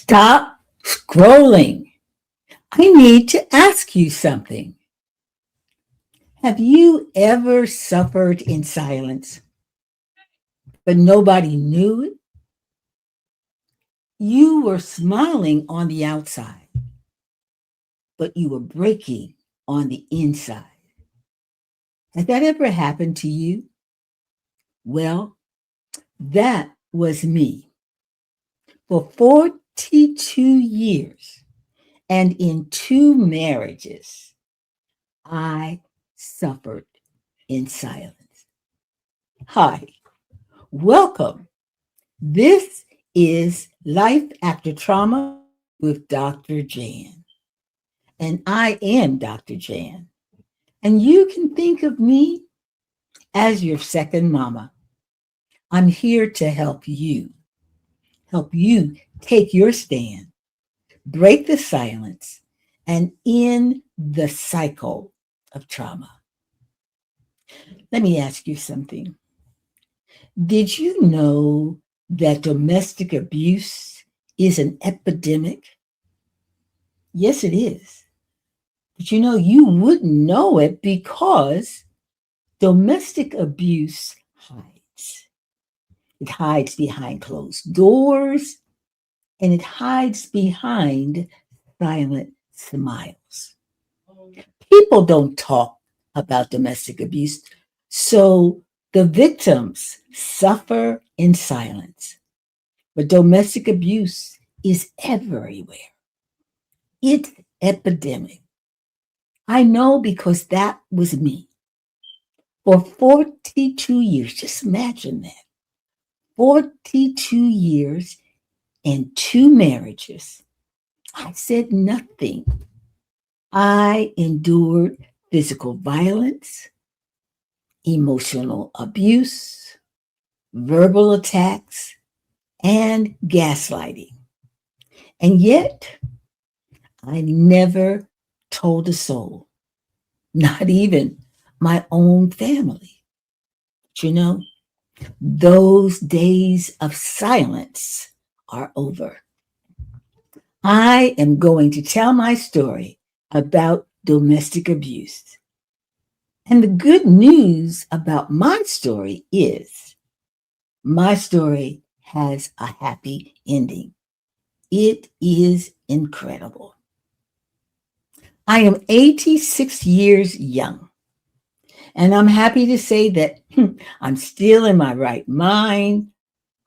Stop scrolling. I need to ask you something. Have you ever suffered in silence, but nobody knew it? You were smiling on the outside, but you were breaking on the inside. Has that ever happened to you? Well, that was me. For 42 years and in 2 marriages, I suffered in silence. Hi, welcome. This is Life After Trauma with Dr. Jan. And I am Dr. Jan. And you can think of me as your second mama. I'm here to help you take your stand, break the silence, and end the cycle of trauma. Let me ask you something. Did you know that domestic abuse is an epidemic? Yes, it is. But you wouldn't know it because domestic abuse hides. It hides behind closed doors and it hides behind silent smiles. People don't talk about domestic abuse, so the victims suffer in silence. But domestic abuse is everywhere. It's epidemic. I know because that was me. For 42 years, just imagine that. 42 years and 2 marriages. I said nothing. I endured physical violence, emotional abuse, verbal attacks, and gaslighting. And yet, I never told a soul, not even my own family. But those days of silence are over. I am going to tell my story about domestic abuse. And the good news about my story is my story has a happy ending. It is incredible. I am 86 years young, and I'm happy to say that I'm still in my right mind.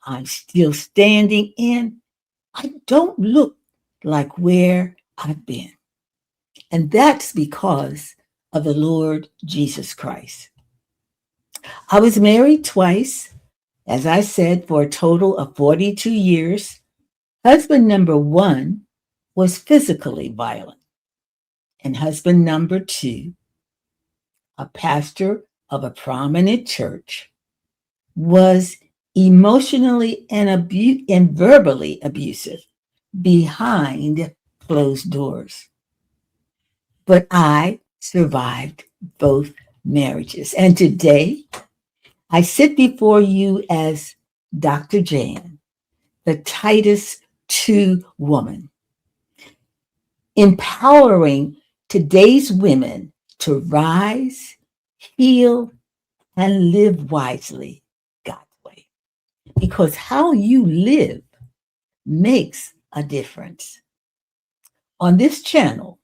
I'm still standing, and I don't look like where I've been. And that's because of the Lord Jesus Christ. I was married twice, as I said, for a total of 42 years. Husband number one was physically violent. And husband number two, a pastor of a prominent church, was emotionally and verbally abusive behind closed doors. But I survived both marriages. And today, I sit before you as Dr. Jan, the TITUS 2 woman, empowering today's women to rise, heal, and live wisely God's way. Because how you live makes a difference. On this channel,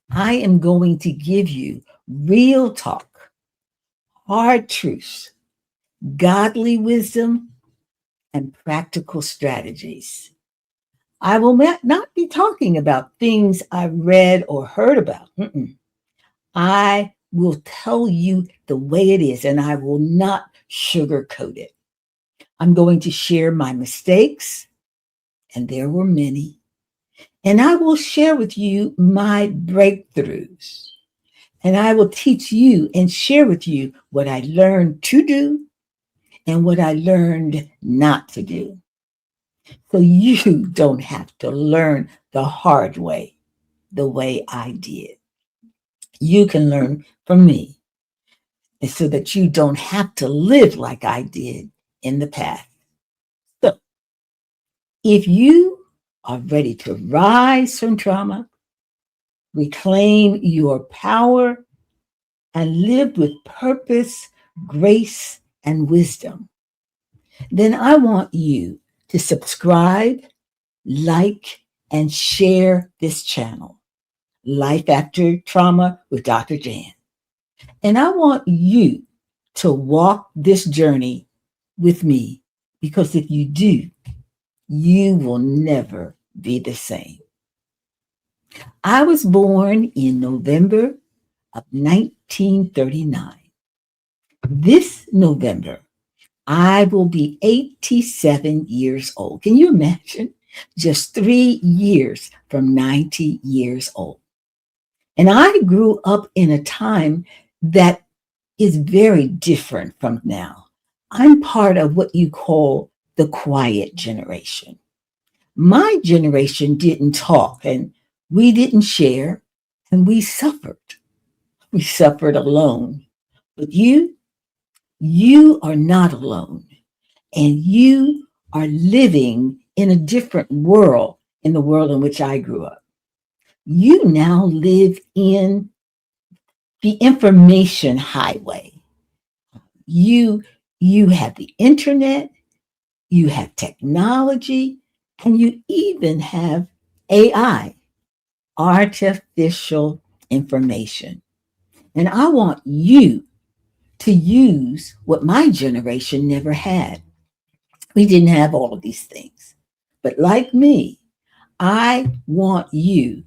I am going to give you real talk, hard truths, godly wisdom, and practical strategies. I will not be talking about things I read or heard about. I will tell you the way it is, and I will not sugarcoat it. I'm going to share my mistakes, and there were many, and I will share with you my breakthroughs, and I will teach you and share with you what I learned to do and what I learned not to do. So you don't have to learn the hard way, the way I did. You can learn from me, and so that you don't have to live like I did in the past. So if you are ready to rise from trauma, reclaim your power, and live with purpose, grace, and wisdom, then I want you to subscribe, like, and share this channel, Life After Trauma with Dr. Jan. And I want you to walk this journey with me, because if you do, you will never be the same. I was born in November of 1939. This November, I will be 87 years old. Can you imagine? Just 3 years from 90 years old. And I grew up in a time that is very different from now. I'm part of what you call the quiet generation. My generation didn't talk, and we didn't share, and we suffered. We suffered alone. But you are not alone, and you are living in a different world in the world in which I grew up. You now live in the information highway. You you have the internet, you have technology, and you even have AI, artificial information. And I want you to use what my generation never had. We didn't have all of these things. But like me, I want you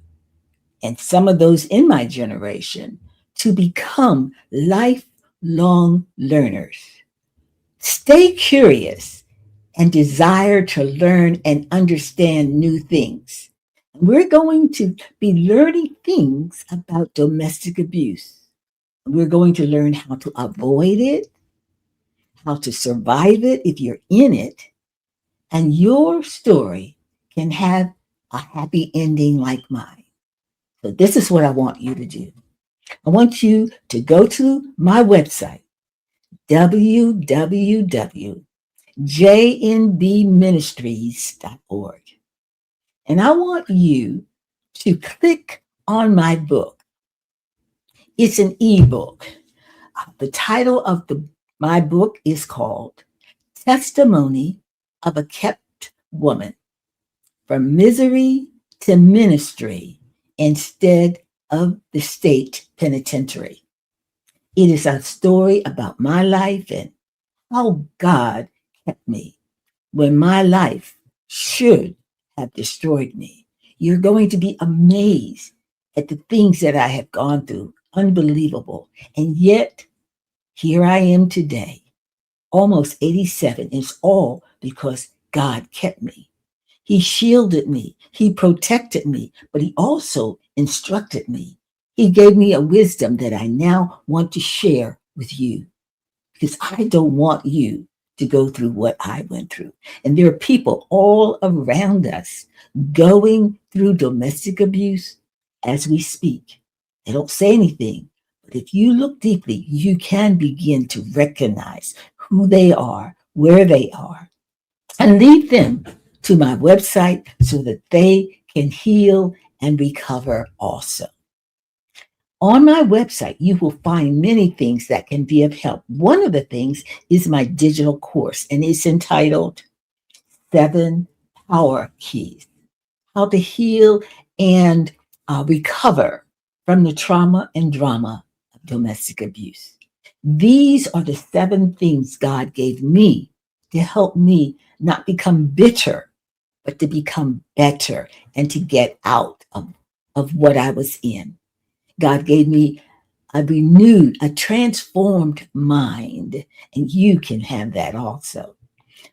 and some of those in my generation to become lifelong learners. Stay curious and desire to learn and understand new things. We're going to be learning things about domestic abuse. We're going to learn how to avoid it, how to survive it if you're in it, and your story can have a happy ending like mine. So this is what I want you to do. I want you to go to my website, www.jnbministries.org. And I want you to click on my book. It's an ebook. The title of my book is called Testimony of a Kept Woman, From Misery to Ministry Instead of the State Penitentiary. It is a story about my life and how God kept me when my life should have destroyed me. You're going to be amazed at the things that I have gone through. Unbelievable. And yet, here I am today, almost 87. It's all because God kept me. He shielded me. He protected me, but he also instructed me. He gave me a wisdom that I now want to share with you, because I don't want you to go through what I went through. And there are people all around us going through domestic abuse as we speak. They don't say anything, but if you look deeply, you can begin to recognize who they are, where they are, and lead them to my website so that they can heal and recover also. On my website, you will find many things that can be of help. One of the things is my digital course, and it's entitled 7 Power Keys, How to Heal and Recover from the Trauma and Drama of Domestic Abuse. These are the 7 things God gave me to help me not become bitter, but to become better and to get out of what I was in. God gave me a renewed, a transformed mind, and you can have that also.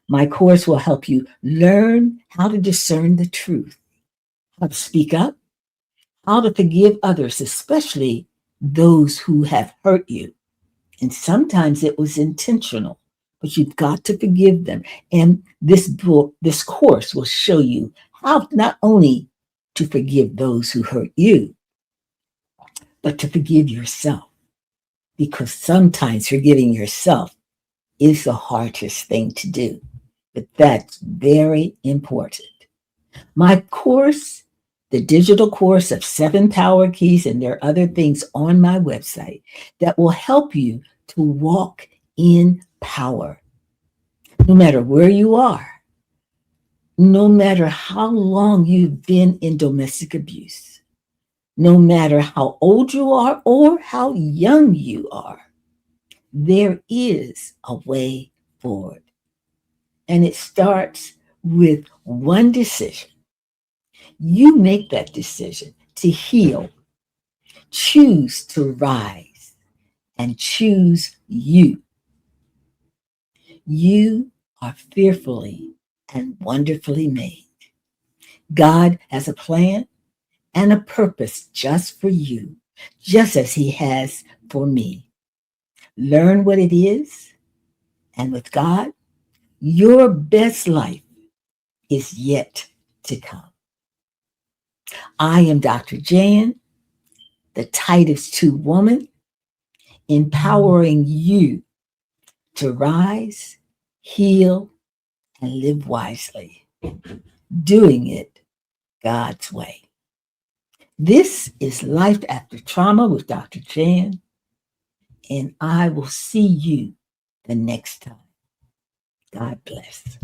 My course will help you learn how to discern the truth, how to speak up, how to forgive others, especially those who have hurt you. And sometimes it was intentional, but you've got to forgive them. And this book, this course will show you how not only to forgive those who hurt you, but to forgive yourself. Because sometimes forgiving yourself is the hardest thing to do. But that's very important. My course, the digital course of 7 power keys, and there are other things on my website that will help you to walk in power, no matter where you are, no matter how long you've been in domestic abuse, no matter how old you are or how young you are. There is a way forward. And it starts with one decision. You make that decision to heal, choose to rise, and choose you. You are fearfully and wonderfully made. God has a plan and a purpose just for you, just as He has for me. Learn what it is, and with God, your best life is yet to come. I am Dr. Jan, the Titus 2 woman, empowering you to rise, heal, and live wisely, doing it God's way. This is Life After Trauma with Dr. Jan, and I will see you the next time. God bless.